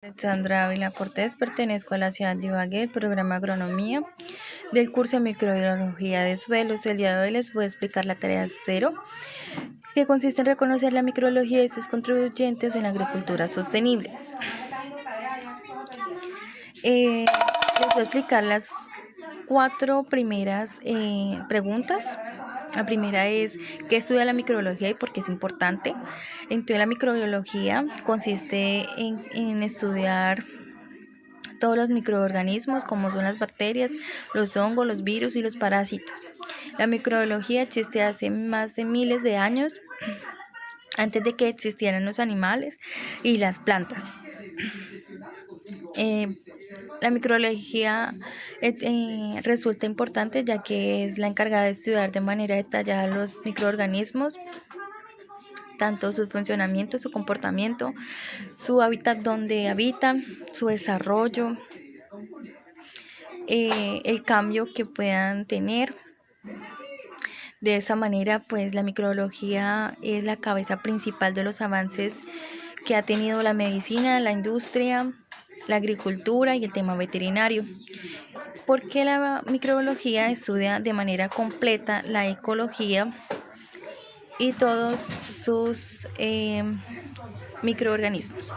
Alexandra Ávila Cortés, pertenezco a la ciudad de Ibagué, el programa Agronomía del curso de Microbiología de Suelos. El día de hoy les voy a explicar la tarea 0, que consiste en reconocer la microbiología y sus contribuyentes en la agricultura sostenible. Les voy a explicar las 4 primeras preguntas. La primera es: ¿qué estudia la microbiología y por qué es importante? Entonces, la microbiología consiste en estudiar todos los microorganismos, como son las bacterias, los hongos, los virus y los parásitos. La microbiología existe hace más de miles de años, antes de que existieran los animales y las plantas. La microbiología resulta importante, ya que es la encargada de estudiar de manera detallada los microorganismos, tanto su funcionamiento, su comportamiento, su hábitat donde habitan, su desarrollo, el cambio que puedan tener. De esa manera, pues la microbiología es la cabeza principal de los avances que ha tenido la medicina, la industria, la agricultura y el tema veterinario. Porque la microbiología estudia de manera completa la ecología y todos sus microorganismos.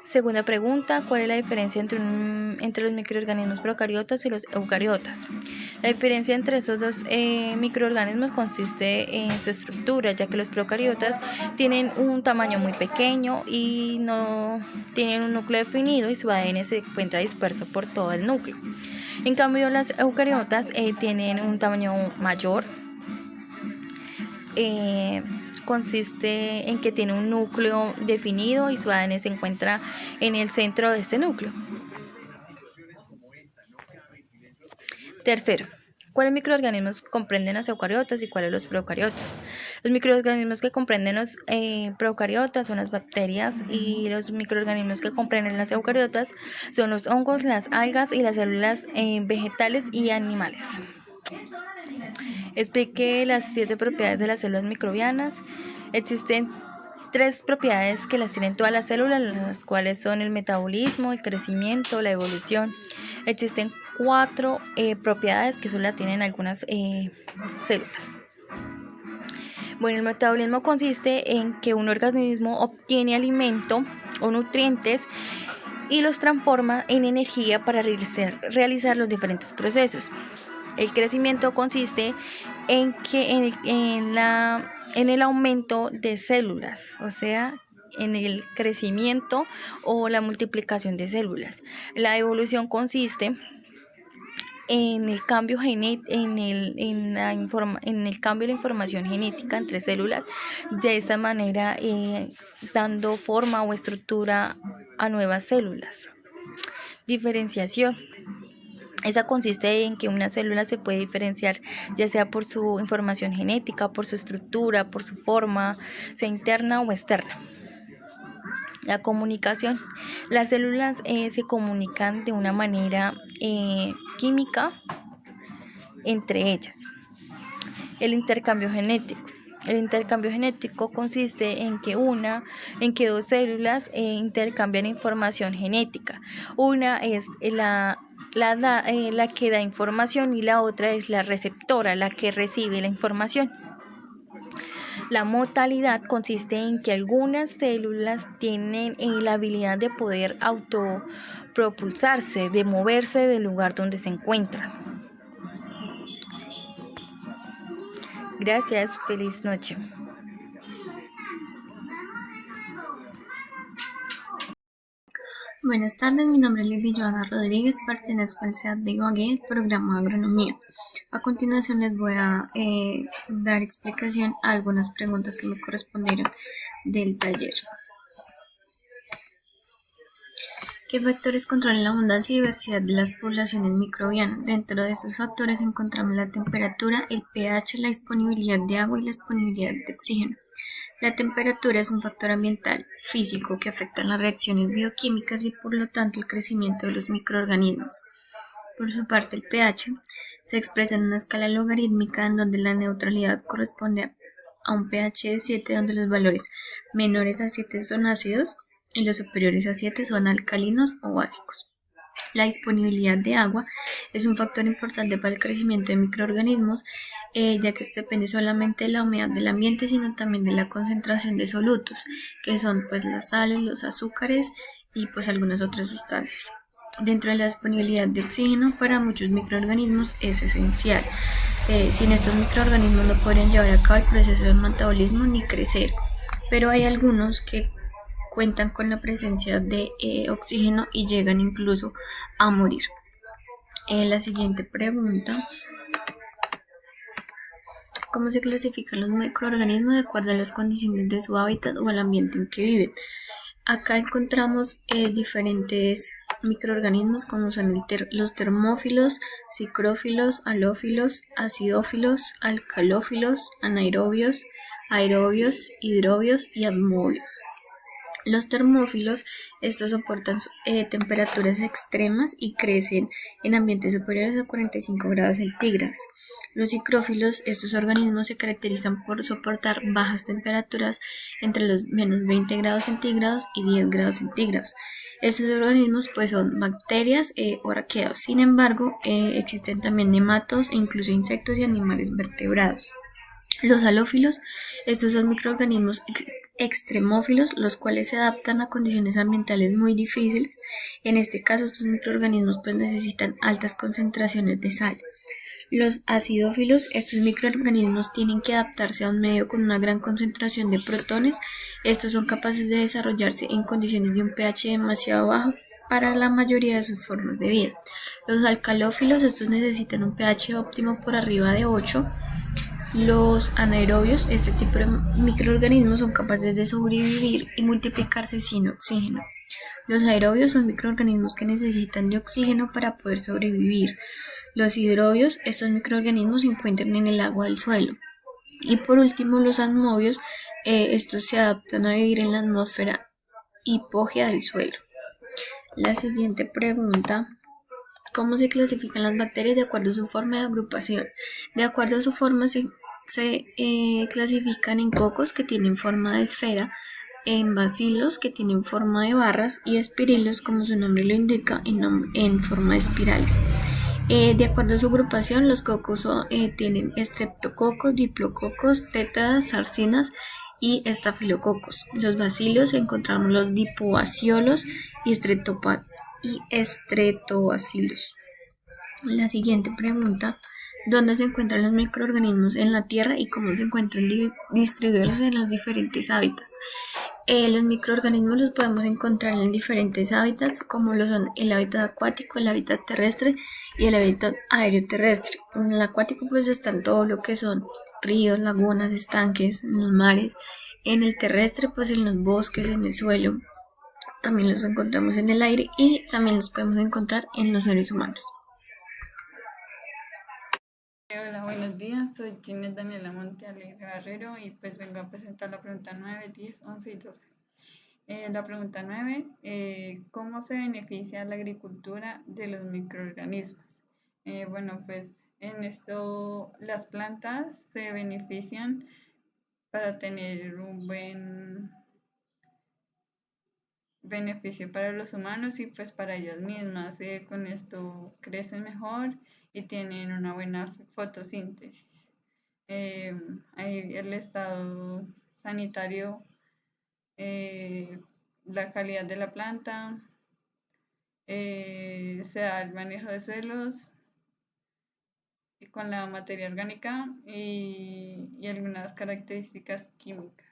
Segunda pregunta: ¿cuál es la diferencia entre los microorganismos procariotas y los eucariotas? La diferencia entre esos dos microorganismos consiste en su estructura, ya que los procariotas tienen un tamaño muy pequeño y no tienen un núcleo definido, y su ADN se encuentra disperso por todo el núcleo. En cambio, las eucariotas tienen un tamaño mayor. Consiste en que tiene un núcleo definido y su ADN se encuentra en el centro de este núcleo. Tercero: ¿cuáles microorganismos comprenden las eucariotas y cuáles los procariotas? Los microorganismos que comprenden los procariotas son las bacterias, y los microorganismos que comprenden las eucariotas son los hongos, las algas y las células vegetales y animales. Expliqué las 7 propiedades de las células microbianas. Existen 3 propiedades que las tienen todas las células, las cuales son el metabolismo, el crecimiento, la evolución. Existen 4 propiedades que solo las tienen algunas células. Bueno, el metabolismo consiste en que un organismo obtiene alimento o nutrientes y los transforma en energía para realizar los diferentes procesos. El crecimiento consiste en el aumento de células, o sea, en el crecimiento o la multiplicación de células. La evolución consiste en el cambio cambio de la información genética entre células, de esta manera dando forma o estructura a nuevas células. Diferenciación: esa consiste en que una célula se puede diferenciar ya sea por su información genética, por su estructura, por su forma, sea interna o externa. La comunicación: las células se comunican de una manera química entre ellas. El intercambio genético: el intercambio genético consiste en que 2 células intercambian información genética. Una es la que da información y la otra es la receptora, la que recibe la información. La motilidad consiste en que algunas células tienen la habilidad de poder autopropulsarse, de moverse del lugar donde se encuentran. Gracias, feliz noche. Buenas tardes, mi nombre es Lidy Joana Rodríguez, pertenezco al CEAD de Ibagué, programa Agronomía. A continuación les voy a dar explicación a algunas preguntas que me correspondieron del taller. ¿Qué factores controlan la abundancia y diversidad de las poblaciones microbianas? Dentro de estos factores encontramos la temperatura, el pH, la disponibilidad de agua y la disponibilidad de oxígeno. La temperatura es un factor ambiental físico que afecta las reacciones bioquímicas y por lo tanto el crecimiento de los microorganismos. Por su parte, el pH se expresa en una escala logarítmica en donde la neutralidad corresponde a un pH de 7, donde los valores menores a 7 son ácidos y los superiores a 7 son alcalinos o básicos. La disponibilidad de agua es un factor importante para el crecimiento de microorganismos, ya que esto depende solamente de la humedad del ambiente, sino también de la concentración de solutos, que son pues las sales, los azúcares y pues algunas otras sustancias. Dentro de la disponibilidad de oxígeno para muchos microorganismos es esencial. Sin estos microorganismos no podrían llevar a cabo el proceso de metabolismo ni crecer, pero hay algunos que cuentan con la presencia de oxígeno y llegan incluso a morir. La siguiente pregunta: ¿cómo se clasifican los microorganismos de acuerdo a las condiciones de su hábitat o al ambiente en que viven? Acá encontramos diferentes microorganismos como son los termófilos, psicrófilos, halófilos, acidófilos, alcalófilos, anaerobios, aerobios, hidrobios y atmobios. Los termófilos, estos soportan temperaturas extremas y crecen en ambientes superiores a 45 grados centígrados. Los psicrófilos, estos organismos se caracterizan por soportar bajas temperaturas entre los menos 20 grados centígrados y 10 grados centígrados. Estos organismos pues son bacterias o arqueos. Sin embargo, existen también nematos e incluso insectos y animales vertebrados. Los halófilos, estos son microorganismos extremófilos, los cuales se adaptan a condiciones ambientales muy difíciles. En este caso, estos microorganismos pues necesitan altas concentraciones de sal. Los acidófilos, estos microorganismos tienen que adaptarse a un medio con una gran concentración de protones. Estos son capaces de desarrollarse en condiciones de un pH demasiado bajo para la mayoría de sus formas de vida. Los alcalófilos, estos necesitan un pH óptimo por arriba de 8. Los anaerobios, este tipo de microorganismos son capaces de sobrevivir y multiplicarse sin oxígeno. Los aerobios son microorganismos que necesitan de oxígeno para poder sobrevivir. Los hidrobios, estos microorganismos se encuentran en el agua del suelo. Y por último, los atmobios, estos se adaptan a vivir en la atmósfera hipógea del suelo. La siguiente pregunta: ¿cómo se clasifican las bacterias de acuerdo a su forma de agrupación? De acuerdo a su forma se clasifican en cocos, que tienen forma de esfera, en bacilos, que tienen forma de barras, y espirilos, como su nombre lo indica, en forma de espirales. De acuerdo a su agrupación, los cocos tienen estreptococos, diplococos, tétradas, sarcinas y estafilococos. Los bacilos encontramos los dipobaciolos y estreptobacilos. La siguiente pregunta: ¿dónde se encuentran los microorganismos en la Tierra y cómo se encuentran distribuidos en los diferentes hábitats? Los microorganismos los podemos encontrar en diferentes hábitats, como lo son el hábitat acuático, el hábitat terrestre y el hábitat aéreo terrestre. En el acuático pues están todo lo que son ríos, lagunas, estanques, en los mares. En el terrestre pues en los bosques, en el suelo. También los encontramos en el aire y también los podemos encontrar en los seres humanos. Hola, buenos días. Soy Ginette Daniela Montealegre Barrero y pues vengo a presentar la pregunta 9, 10, 11 y 12. La pregunta 9, ¿cómo se beneficia la agricultura de los microorganismos? Bueno, pues en esto las plantas se benefician para tener un buen beneficio para los humanos y pues para ellas mismas. Con esto crecen mejor y tienen una buena fotosíntesis. El estado sanitario, la calidad de la planta, se da el manejo de suelos y con la materia orgánica y algunas características químicas.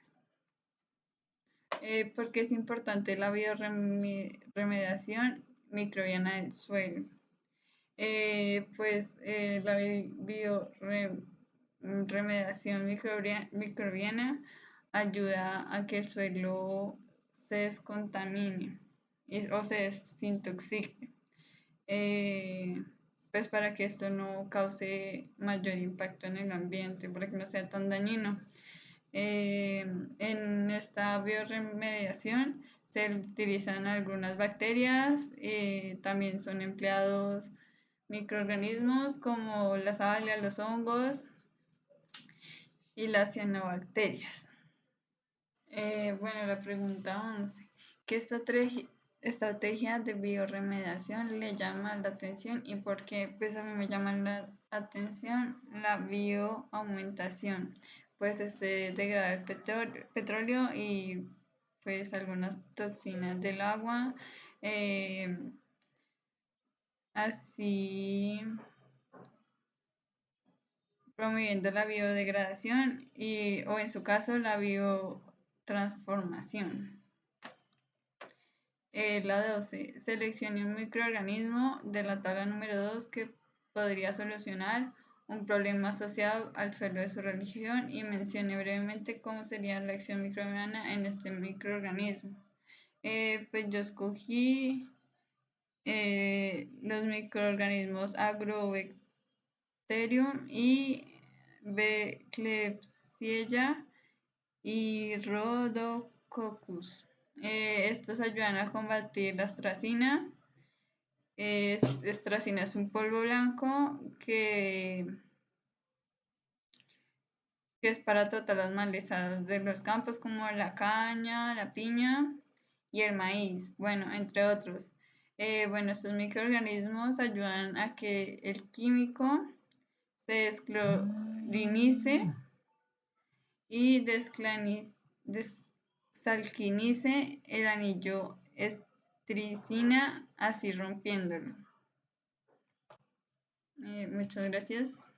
Porque es importante la bioremediación microbiana del suelo. La bioremediación microbiana ayuda a que el suelo se descontamine o se desintoxique, pues para que esto no cause mayor impacto en el ambiente, para que no sea tan dañino. En esta bioremediación se utilizan algunas bacterias, también son empleados microorganismos como las algas, los hongos, y las cianobacterias. Bueno, la pregunta 11. ¿Qué estrategia de bioremediación le llama la atención y por qué? Pues a mí me llama la atención la bioaumentación, pues degrada el petróleo y pues algunas toxinas del agua, eh, así promoviendo la biodegradación o en su caso la biotransformación. La 12. Seleccione un microorganismo de la tabla número 2 que podría solucionar un problema asociado al suelo de su religión y mencione brevemente cómo sería la acción microbiana en este microorganismo. Pues yo escogí los microorganismos Agrobacterium y Klebsiella y Rhodococcus. Estos ayudan a combatir la astracina. Astracina es un polvo blanco que es para tratar las malezas de los campos como la caña, la piña y el maíz, bueno, entre otros. Bueno, estos microorganismos ayudan a que el químico se desclorinice y desalquinice el anillo estricina, así rompiéndolo. Muchas gracias.